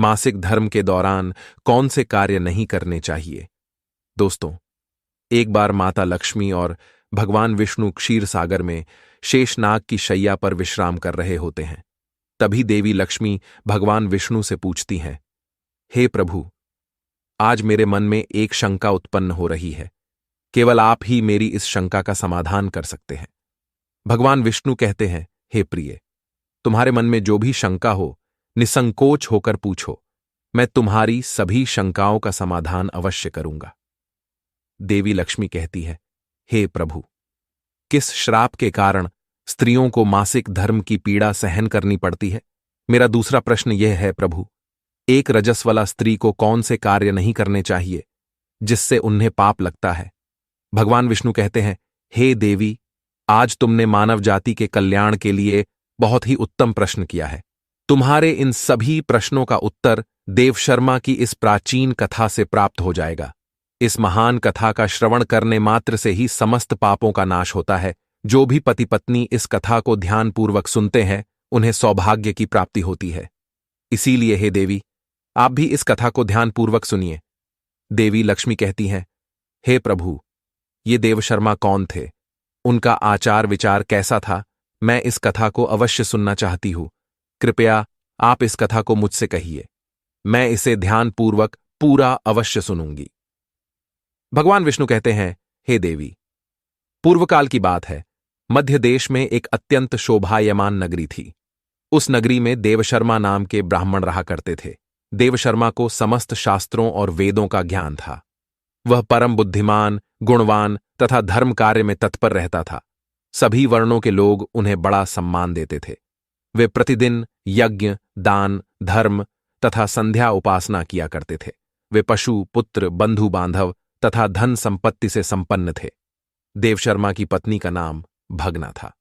मासिक धर्म के दौरान कौन से कार्य नहीं करने चाहिए। दोस्तों, एक बार माता लक्ष्मी और भगवान विष्णु क्षीर सागर में शेषनाग की शैया पर विश्राम कर रहे होते हैं। तभी देवी लक्ष्मी भगवान विष्णु से पूछती हैं, हे प्रभु, आज मेरे मन में एक शंका उत्पन्न हो रही है। केवल आप ही मेरी इस शंका का समाधान कर सकते हैं। भगवान विष्णु कहते हैं, हे प्रिय, तुम्हारे मन में जो भी शंका हो, निसंकोच होकर पूछो। मैं तुम्हारी सभी शंकाओं का समाधान अवश्य करूंगा। देवी लक्ष्मी कहती है, हे प्रभु, किस श्राप के कारण स्त्रियों को मासिक धर्म की पीड़ा सहन करनी पड़ती है? मेरा दूसरा प्रश्न यह है प्रभु, एक रजस वाला स्त्री को कौन से कार्य नहीं करने चाहिए जिससे उन्हें पाप लगता है? भगवान विष्णु कहते हैं, हे देवी, आज तुमने मानव जाति के कल्याण के लिए बहुत ही उत्तम प्रश्न किया है। तुम्हारे इन सभी प्रश्नों का उत्तर देवशर्मा की इस प्राचीन कथा से प्राप्त हो जाएगा। इस महान कथा का श्रवण करने मात्र से ही समस्त पापों का नाश होता है। जो भी पति पत्नी इस कथा को ध्यानपूर्वक सुनते हैं, उन्हें सौभाग्य की प्राप्ति होती है। इसीलिए हे देवी, आप भी इस कथा को ध्यानपूर्वक सुनिए। देवी लक्ष्मी कहती हैं, हे प्रभु, ये देवशर्मा कौन थे? उनका आचार विचार कैसा था? मैं इस कथा को अवश्य सुनना चाहती हूं। कृपया आप इस कथा को मुझसे कहिए। मैं इसे ध्यानपूर्वक पूरा अवश्य सुनूंगी। भगवान विष्णु कहते हैं, हे देवी, पूर्वकाल की बात है। मध्य देश में एक अत्यंत शोभायमान नगरी थी। उस नगरी में देवशर्मा नाम के ब्राह्मण रहा करते थे। देवशर्मा को समस्त शास्त्रों और वेदों का ज्ञान था। वह परम बुद्धिमान, गुणवान तथा धर्म कार्य में तत्पर रहता था। सभी वर्णों के लोग उन्हें बड़ा सम्मान देते थे। वे प्रतिदिन यज्ञ, दान, धर्म तथा संध्या उपासना किया करते थे। वे पशु, पुत्र, बंधु बांधव तथा धन संपत्ति से संपन्न थे। देवशर्मा की पत्नी का नाम भगना था।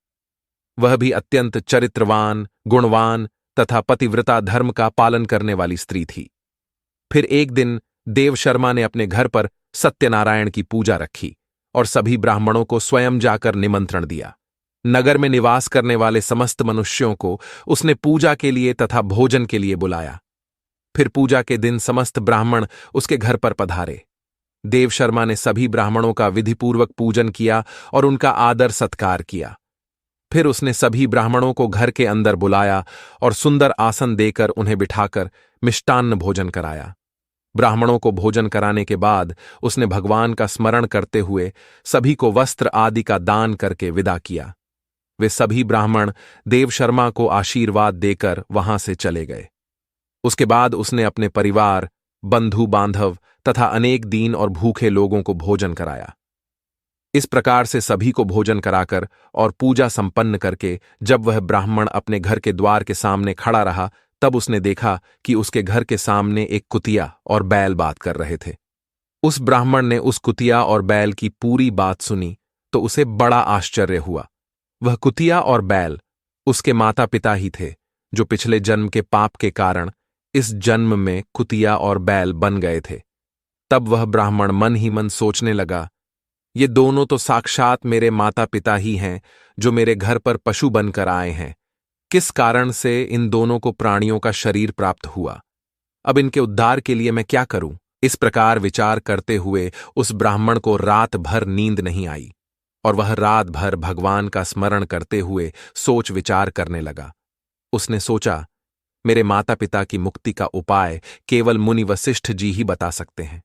वह भी अत्यंत चरित्रवान, गुणवान तथा पतिव्रता धर्म का पालन करने वाली स्त्री थी। फिर एक दिन देवशर्मा ने अपने घर पर सत्यनारायण की पूजा रखी और सभी ब्राह्मणों को स्वयं जाकर निमंत्रण दिया। नगर में निवास करने वाले समस्त मनुष्यों को उसने पूजा के लिए तथा भोजन के लिए बुलाया। फिर पूजा के दिन समस्त ब्राह्मण उसके घर पर पधारे। देवशर्मा ने सभी ब्राह्मणों का विधिपूर्वक पूजन किया और उनका आदर सत्कार किया। फिर उसने सभी ब्राह्मणों को घर के अंदर बुलाया और सुंदर आसन देकर उन्हें बिठाकर मिष्टान्न भोजन कराया। ब्राह्मणों को भोजन कराने के बाद उसने भगवान का स्मरण करते हुए सभी को वस्त्र आदि का दान करके विदा किया। वे सभी ब्राह्मण देवशर्मा को आशीर्वाद देकर वहां से चले गए। उसके बाद उसने अपने परिवार, बंधु बांधव तथा अनेक दीन और भूखे लोगों को भोजन कराया। इस प्रकार से सभी को भोजन कराकर और पूजा संपन्न करके जब वह ब्राह्मण अपने घर के द्वार के सामने खड़ा रहा, तब उसने देखा कि उसके घर के सामने एक कुतिया और बैल बात कर रहे थे। उस ब्राह्मण ने उस कुतिया और बैल की पूरी बात सुनी तो उसे बड़ा आश्चर्य हुआ। वह कुतिया और बैल उसके माता पिता ही थे, जो पिछले जन्म के पाप के कारण इस जन्म में कुतिया और बैल बन गए थे। तब वह ब्राह्मण मन ही मन सोचने लगा, ये दोनों तो साक्षात मेरे माता पिता ही हैं, जो मेरे घर पर पशु बनकर आए हैं। किस कारण से इन दोनों को प्राणियों का शरीर प्राप्त हुआ? अब इनके उद्धार के लिए मैं क्या करूं? इस प्रकार विचार करते हुए उस ब्राह्मण को रात भर नींद नहीं आई और वह रात भर भगवान का स्मरण करते हुए सोच विचार करने लगा। उसने सोचा, मेरे माता पिता की मुक्ति का उपाय केवल मुनि वशिष्ठ जी ही बता सकते हैं।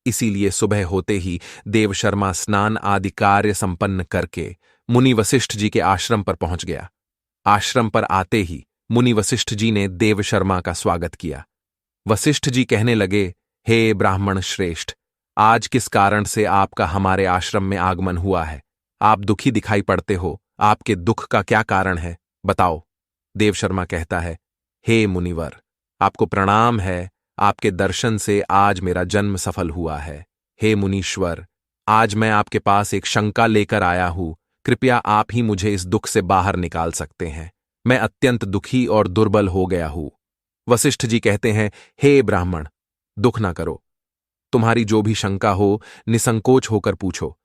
इसीलिए सुबह होते ही देवशर्मा स्नान आदि कार्य संपन्न करके मुनि वशिष्ठ जी के आश्रम पर पहुंच गया। आश्रम पर आते ही मुनि वशिष्ठ जी ने देवशर्मा का स्वागत किया। वशिष्ठ जी कहने लगे, हे ब्राह्मण श्रेष्ठ, आज किस कारण से आपका हमारे आश्रम में आगमन हुआ है? आप दुखी दिखाई पड़ते हो। आपके दुख का क्या कारण है, बताओ। देवशर्मा कहता है, हे मुनिवर, आपको प्रणाम है। आपके दर्शन से आज मेरा जन्म सफल हुआ है। हे मुनीश्वर, आज मैं आपके पास एक शंका लेकर आया हूं। कृपया आप ही मुझे इस दुख से बाहर निकाल सकते हैं। मैं अत्यंत दुखी और दुर्बल हो गया हूं। वशिष्ठ जी कहते हैं, हे ब्राह्मण, दुख ना करो। तुम्हारी जो भी शंका हो, निसंकोच होकर पूछो।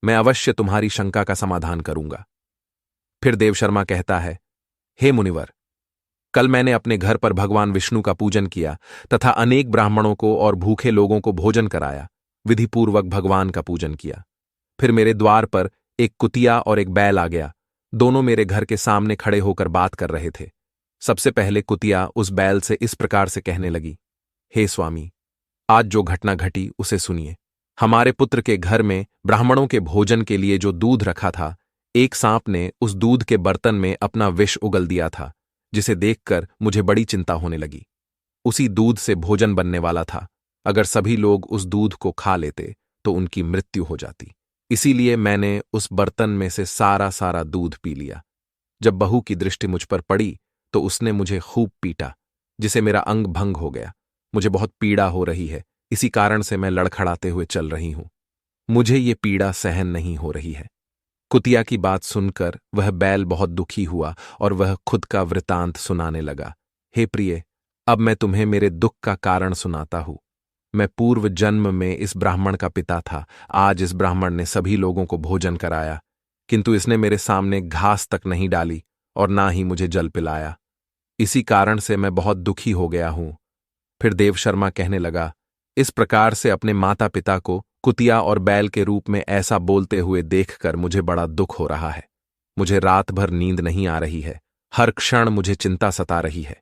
मैं अवश्य तुम्हारी शंका का समाधान करूंगा। फिर देवशर्मा कहता है, हे मुनिवर, कल मैंने अपने घर पर भगवान विष्णु का पूजन किया तथा अनेक ब्राह्मणों को और भूखे लोगों को भोजन कराया, विधिपूर्वक भगवान का पूजन किया। फिर मेरे द्वार पर एक कुतिया और एक बैल आ गया। दोनों मेरे घर के सामने खड़े होकर बात कर रहे थे। सबसे पहले कुतिया उस बैल से इस प्रकार से कहने लगी, हे स्वामी, आज जो घटना घटी उसे सुनिए। हमारे पुत्र के घर में ब्राह्मणों के भोजन के लिए जो दूध रखा था, एक सांप ने उस दूध के बर्तन में अपना विष उगल दिया था, जिसे देखकर मुझे बड़ी चिंता होने लगी। उसी दूध से भोजन बनने वाला था। अगर सभी लोग उस दूध को खा लेते तो उनकी मृत्यु हो जाती। इसीलिए मैंने उस बर्तन में से सारा दूध पी लिया। जब बहू की दृष्टि मुझ पर पड़ी तो उसने मुझे खूब पीटा, जिसे मेरा अंग भंग हो गया। मुझे बहुत पीड़ा हो रही है, इसी कारण से मैं लड़खड़ाते हुए चल रही हूं। मुझे ये पीड़ा सहन नहीं हो रही है। कुतिया की बात सुनकर वह बैल बहुत दुखी हुआ और वह खुद का वृतांत सुनाने लगा। हे प्रिय, अब मैं तुम्हें मेरे दुख का कारण सुनाता हूं। मैं पूर्व जन्म में इस ब्राह्मण का पिता था। आज इस ब्राह्मण ने सभी लोगों को भोजन कराया, किंतु इसने मेरे सामने घास तक नहीं डाली और ना ही मुझे जल पिलाया। इसी कारण से मैं बहुत दुखी हो गया हूं। फिर देवशर्मा कहने लगा, इस प्रकार से अपने माता पिता को कुतिया और बैल के रूप में ऐसा बोलते हुए देखकर मुझे बड़ा दुख हो रहा है। मुझे रात भर नींद नहीं आ रही है। हर क्षण मुझे चिंता सता रही है।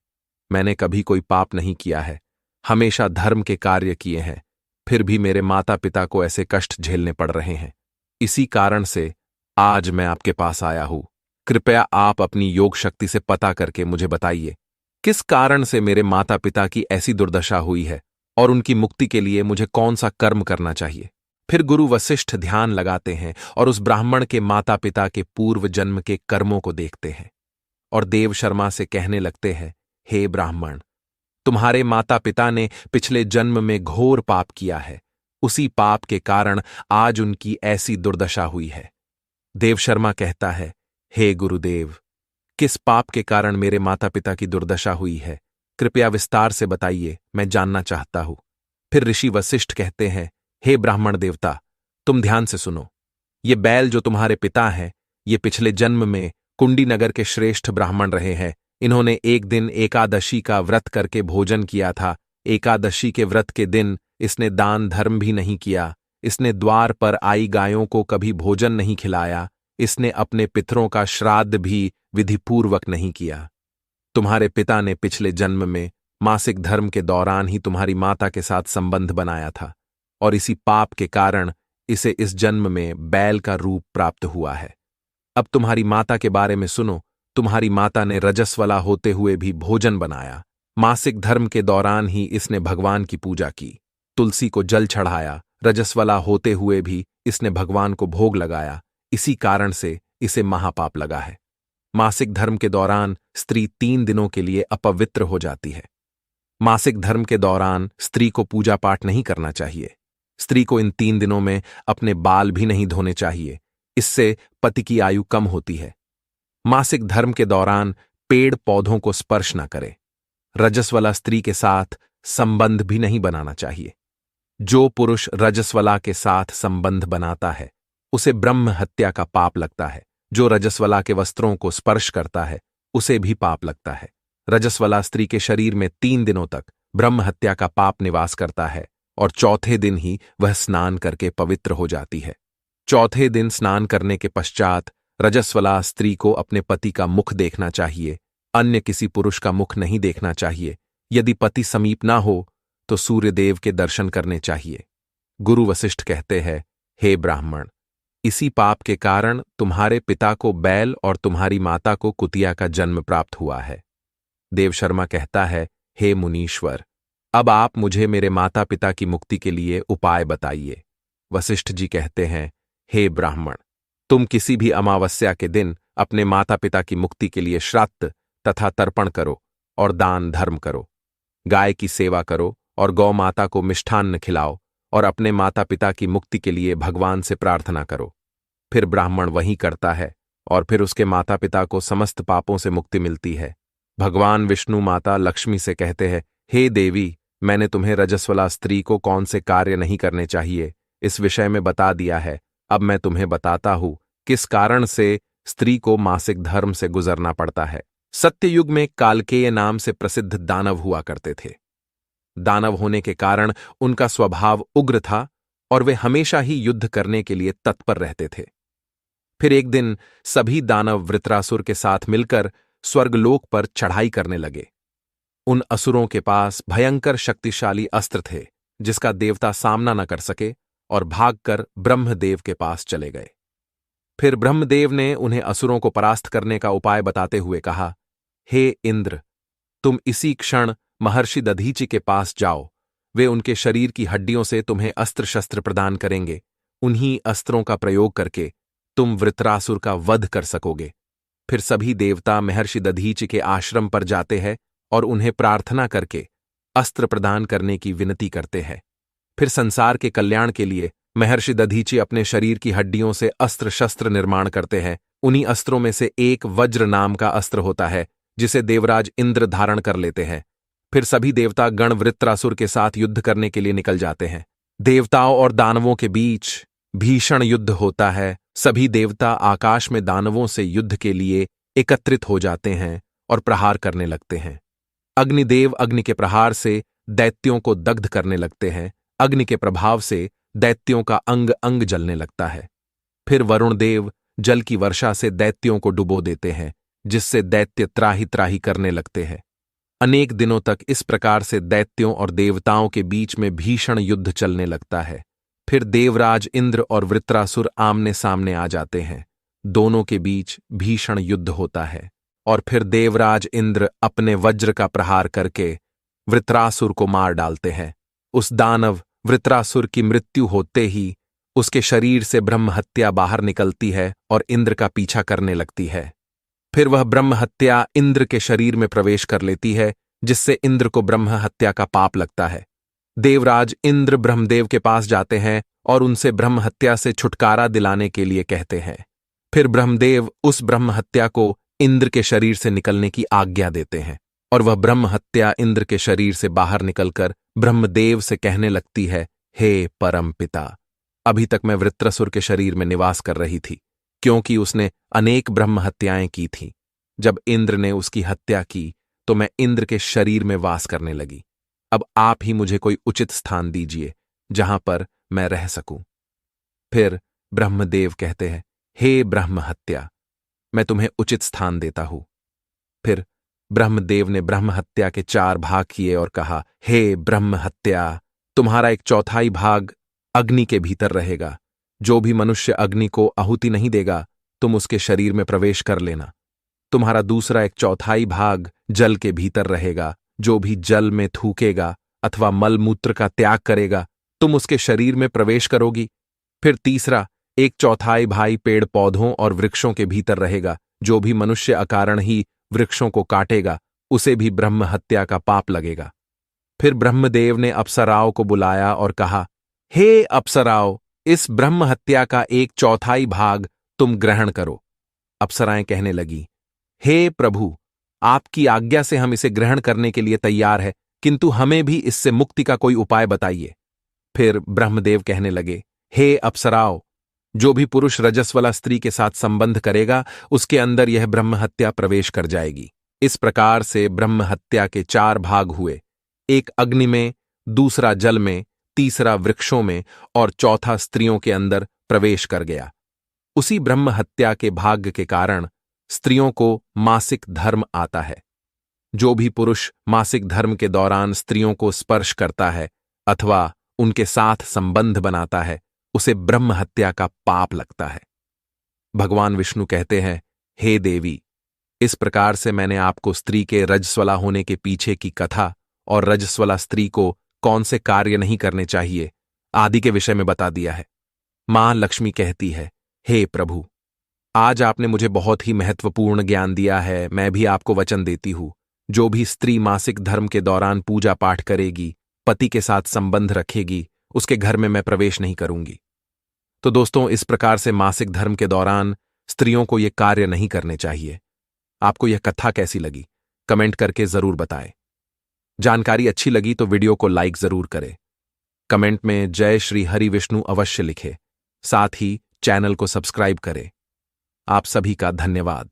मैंने कभी कोई पाप नहीं किया है, हमेशा धर्म के कार्य किए हैं, फिर भी मेरे माता पिता को ऐसे कष्ट झेलने पड़ रहे हैं। इसी कारण से आज मैं आपके पास आया हूं। कृपया आप अपनी योग शक्ति से पता करके मुझे बताइए, किस कारण से मेरे माता पिता की ऐसी दुर्दशा हुई है और उनकी मुक्ति के लिए मुझे कौन सा कर्म करना चाहिए। फिर गुरु वशिष्ठ ध्यान लगाते हैं और उस ब्राह्मण के माता पिता के पूर्व जन्म के कर्मों को देखते हैं और देव शर्मा से कहने लगते हैं, हे ब्राह्मण, तुम्हारे माता पिता ने पिछले जन्म में घोर पाप किया है। उसी पाप के कारण आज उनकी ऐसी दुर्दशा हुई है। देव शर्मा कहता है, हे गुरुदेव, किस पाप के कारण मेरे माता पिता की दुर्दशा हुई है, कृपया विस्तार से बताइए, मैं जानना चाहता हूं। फिर ऋषि वशिष्ठ कहते हैं, हे ब्राह्मण देवता, तुम ध्यान से सुनो। ये बैल जो तुम्हारे पिता हैं, ये पिछले जन्म में कुंडी नगर के श्रेष्ठ ब्राह्मण रहे हैं। इन्होंने एक दिन एकादशी का व्रत करके भोजन किया था। एकादशी के व्रत के दिन इसने दान धर्म भी नहीं किया। इसने द्वार पर आई गायों को कभी भोजन नहीं खिलाया। इसने अपने पितरों का श्राद्ध भी विधिपूर्वक नहीं किया। तुम्हारे पिता ने पिछले जन्म में मासिक धर्म के दौरान ही तुम्हारी माता के साथ संबंध बनाया था और इसी पाप के कारण इसे इस जन्म में बैल का रूप प्राप्त हुआ है। अब तुम्हारी माता के बारे में सुनो। तुम्हारी माता ने रजस्वला होते हुए भी भोजन बनाया। मासिक धर्म के दौरान ही इसने भगवान की पूजा की, तुलसी को जल चढ़ाया। रजस्वला होते हुए भी इसने भगवान को भोग लगाया। इसी कारण से इसे महापाप लगा है। मासिक धर्म के दौरान स्त्री 3 दिनों के लिए अपवित्र हो जाती है। मासिक धर्म के दौरान स्त्री को पूजा पाठ नहीं करना चाहिए। स्त्री को इन 3 दिनों में अपने बाल भी नहीं धोने चाहिए, इससे पति की आयु कम होती है। मासिक धर्म के दौरान पेड़ पौधों को स्पर्श न करे। रजस्वला स्त्री के साथ संबंध भी नहीं बनाना चाहिए। जो पुरुष रजस्वला के साथ संबंध बनाता है उसे ब्रह्म हत्या का पाप लगता है। जो रजस्वला के वस्त्रों को स्पर्श करता है उसे भी पाप लगता है। रजस्वला स्त्री के शरीर में 3 दिनों तक ब्रह्म हत्या का पाप निवास करता है और चौथे दिन ही वह स्नान करके पवित्र हो जाती है। चौथे दिन स्नान करने के पश्चात रजस्वला स्त्री को अपने पति का मुख देखना चाहिए, अन्य किसी पुरुष का मुख नहीं देखना चाहिए। यदि पति समीप ना हो तो सूर्यदेव के दर्शन करने चाहिए। गुरु वशिष्ठ कहते हैं, हे ब्राह्मण, इसी पाप के कारण तुम्हारे पिता को बैल और तुम्हारी माता को कुतिया का जन्म प्राप्त हुआ है। देव शर्मा कहता है, हे मुनीश्वर, अब आप मुझे मेरे माता पिता की मुक्ति के लिए उपाय बताइए। वशिष्ठ जी कहते हैं, हे ब्राह्मण, तुम किसी भी अमावस्या के दिन अपने माता पिता की मुक्ति के लिए श्राद्ध तथा तर्पण करो और दान धर्म करो। गाय की सेवा करो और गौ माता को मिष्ठान्न खिलाओ और अपने माता पिता की मुक्ति के लिए भगवान से प्रार्थना करो। फिर ब्राह्मण वही करता है और फिर उसके माता पिता को समस्त पापों से मुक्ति मिलती है। भगवान विष्णु माता लक्ष्मी से कहते हैं, हे देवी, मैंने तुम्हें रजस्वला स्त्री को कौन से कार्य नहीं करने चाहिए इस विषय में बता दिया है। अब मैं तुम्हें बताता हूं किस कारण से स्त्री को मासिक धर्म से गुजरना पड़ता है। सत्ययुग में कालकेय नाम से प्रसिद्ध दानव हुआ करते थे। दानव होने के कारण उनका स्वभाव उग्र था और वे हमेशा ही युद्ध करने के लिए तत्पर रहते थे। फिर एक दिन सभी दानव वृत्रासुर के साथ मिलकर स्वर्गलोक पर चढ़ाई करने लगे। उन असुरों के पास भयंकर शक्तिशाली अस्त्र थे जिसका देवता सामना न कर सके और भागकर ब्रह्मदेव के पास चले गए। फिर ब्रह्मदेव ने उन्हें असुरों को परास्त करने का उपाय बताते हुए कहा, हे इंद्र, तुम इसी क्षण महर्षि दधीचि के पास जाओ। वे उनके शरीर की हड्डियों से तुम्हें अस्त्र शस्त्र प्रदान करेंगे। उन्हीं अस्त्रों का प्रयोग करके तुम वृत्रासुर का वध कर सकोगे। फिर सभी देवता महर्षि दधीचि के आश्रम पर जाते हैं और उन्हें प्रार्थना करके अस्त्र प्रदान करने की विनती करते हैं। फिर संसार के कल्याण के लिए महर्षि दधीचि अपने शरीर की हड्डियों से अस्त्र शस्त्र निर्माण करते हैं। उन्हीं अस्त्रों में से एक वज्र नाम का अस्त्र होता है जिसे देवराज इंद्र धारण कर लेते हैं। फिर सभी देवता गण वृत्रासुर के साथ युद्ध करने के लिए निकल जाते हैं। देवताओं और दानवों के बीच भीषण युद्ध होता है। सभी देवता आकाश में दानवों से युद्ध के लिए एकत्रित हो जाते हैं और प्रहार करने लगते हैं। अग्निदेव अग्नि के प्रहार से दैत्यों को दग्ध करने लगते हैं। अग्नि के प्रभाव से दैत्यों का अंग अंग जलने लगता है। फिर वरुण देव जल की वर्षा से दैत्यों को डुबो देते हैं, जिससे दैत्य त्राही त्राही करने लगते हैं। अनेक दिनों तक इस प्रकार से दैत्यों और देवताओं के बीच में भीषण युद्ध चलने लगता है। फिर देवराज इंद्र और वृत्रासुर आमने सामने आ जाते हैं। दोनों के बीच भीषण युद्ध होता है और फिर देवराज इंद्र अपने वज्र का प्रहार करके वृत्रासुर को मार डालते हैं। उस दानव वृत्रासुर की मृत्यु होते ही उसके शरीर से ब्रह्म हत्या बाहर निकलती है और इंद्र का पीछा करने लगती है। फिर वह ब्रह्म हत्या इंद्र के शरीर में प्रवेश कर लेती है, जिससे इंद्र को ब्रह्म हत्या का पाप लगता है। देवराज इंद्र ब्रह्मदेव के पास जाते हैं और उनसे ब्रह्म हत्या से छुटकारा दिलाने के लिए कहते हैं। फिर ब्रह्मदेव उस ब्रह्म हत्या को इंद्र के शरीर से निकलने की आज्ञा देते हैं और वह ब्रह्म हत्या इंद्र के शरीर से बाहर निकलकर ब्रह्मदेव से कहने लगती है, हे परम पिता, अभी तक मैं वृत्रासुर के शरीर में निवास कर रही थी, क्योंकि उसने अनेक ब्रह्म हत्याएं की थीं। जब इंद्र ने उसकी हत्या की तो मैं इंद्र के शरीर में वास करने लगी। अब आप ही मुझे कोई उचित स्थान दीजिए जहां पर मैं रह सकूं। फिर ब्रह्मदेव कहते हैं, हे ब्रह्म हत्या, मैं तुम्हें उचित स्थान देता हूं। फिर ब्रह्मदेव ने ब्रह्म हत्या के 4 भाग किए और कहा, हे ब्रह्म हत्या, तुम्हारा एक चौथाई भाग अग्नि के भीतर रहेगा। जो भी मनुष्य अग्नि को आहुति नहीं देगा, तुम उसके शरीर में प्रवेश कर लेना। तुम्हारा दूसरा एक चौथाई भाग जल के भीतर रहेगा। जो भी जल में थूकेगा अथवा मलमूत्र का त्याग करेगा, तुम उसके शरीर में प्रवेश करोगी। फिर तीसरा एक चौथाई भाग पेड़ पौधों और वृक्षों के भीतर रहेगा। जो भी मनुष्य अकारण ही वृक्षों को काटेगा, उसे भी ब्रह्म हत्या का पाप लगेगा। फिर ब्रह्मदेव ने अप्सराओं को बुलाया और कहा, हे अप्सराओं, इस ब्रह्म हत्या का एक चौथाई भाग तुम ग्रहण करो। अप्सराएं कहने लगी, हे प्रभु, आपकी आज्ञा से हम इसे ग्रहण करने के लिए तैयार है, किंतु हमें भी इससे मुक्ति का कोई उपाय बताइए। फिर ब्रह्मदेव कहने लगे, हे अप्सराओं, जो भी पुरुष रजस्वला स्त्री के साथ संबंध करेगा, उसके अंदर यह ब्रह्म हत्या प्रवेश कर जाएगी। इस प्रकार से ब्रह्म हत्या के 4 भाग हुए, एक अग्नि में, दूसरा जल में, तीसरा वृक्षों में और चौथा स्त्रियों के अंदर प्रवेश कर गया। उसी ब्रह्म हत्या के भाग्य के कारण स्त्रियों को मासिक धर्म आता है। जो भी पुरुष मासिक धर्म के दौरान स्त्रियों को स्पर्श करता है अथवा उनके साथ संबंध बनाता है, उसे ब्रह्म हत्या का पाप लगता है। भगवान विष्णु कहते हैं, हे देवी, इस प्रकार से मैंने आपको स्त्री के रजस्वला होने के पीछे की कथा और रजस्वला स्त्री को कौन से कार्य नहीं करने चाहिए आदि के विषय में बता दिया है। मां लक्ष्मी कहती है, हे प्रभु, आज आपने मुझे बहुत ही महत्वपूर्ण ज्ञान दिया है। मैं भी आपको वचन देती हूं, जो भी स्त्री मासिक धर्म के दौरान पूजा पाठ करेगी, पति के साथ संबंध रखेगी, उसके घर में मैं प्रवेश नहीं करूंगी। तो दोस्तों, इस प्रकार से मासिक धर्म के दौरान स्त्रियों को यह कार्य नहीं करने चाहिए। आपको यह कथा कैसी लगी, कमेंट करके जरूर बताएं। जानकारी अच्छी लगी तो वीडियो को लाइक जरूर करें। कमेंट में जय श्री हरि विष्णु अवश्य लिखें। साथ ही चैनल को सब्सक्राइब करें। आप सभी का धन्यवाद।